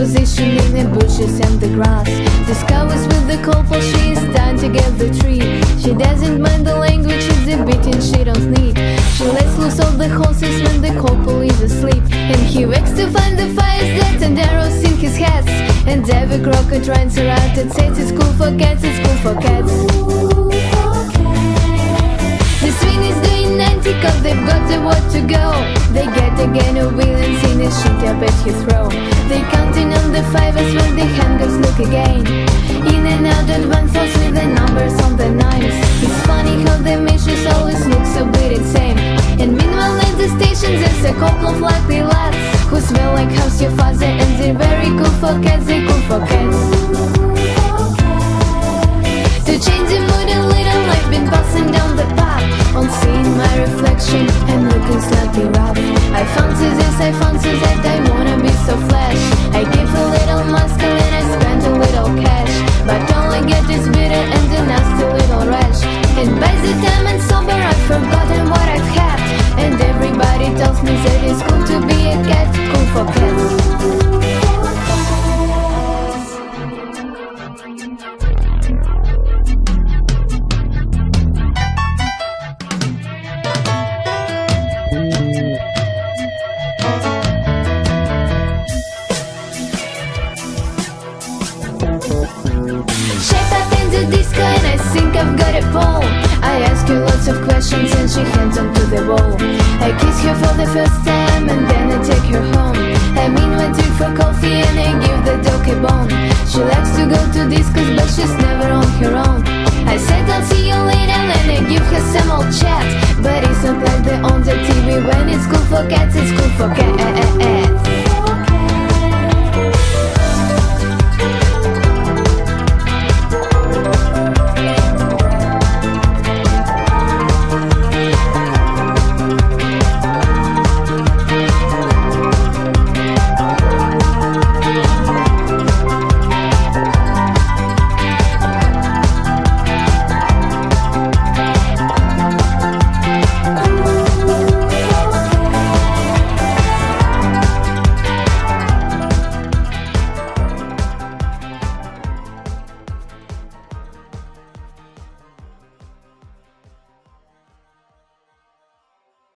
positioning the bushes and the grass. Discovers with the couple she is time to get the tree. She doesn't mind the language, it's a beating she don't need. She lets loose all the horses when the couple is asleep. And he wakes to find the fires that and arrows in his hats. And every crooked runs around and says it's cool for cats, it's cool for cats. The swing is doing 90 cause they've got the what to go. They get again a wheel and see the shit up at his throw. They counting on the fivers when the handguns look again. In and out at one force with the numbers on the nines. It's funny how the measures always look so weird and same. And meanwhile at the stations there's a couple of likely lads who smell like house your father. And they're very cool for cats, they're cool for cats. To change the mood a little, I've been passing down the path on seeing my reflection and looking slightly rough. I fancy this, I fancy that, I wanna be so flash. I give a little muscle and I spend a little cash, but all I get is bitter and a nasty little rash. And by the time I'm sober I've forgotten what I've had. And everybody tells me that it's cool to be a cat, cool for cats. I've got a pole. I ask you lots of questions and she hands onto the wall. I kiss her for the first time and then I take her home. I mean I drink for coffee and I give the dog a bone. She likes to go to discos but she's never on her own. I said I'll see you later and I give her some old chat. But it's not like they're on the TV when it's cool for cats, it's cool for cats.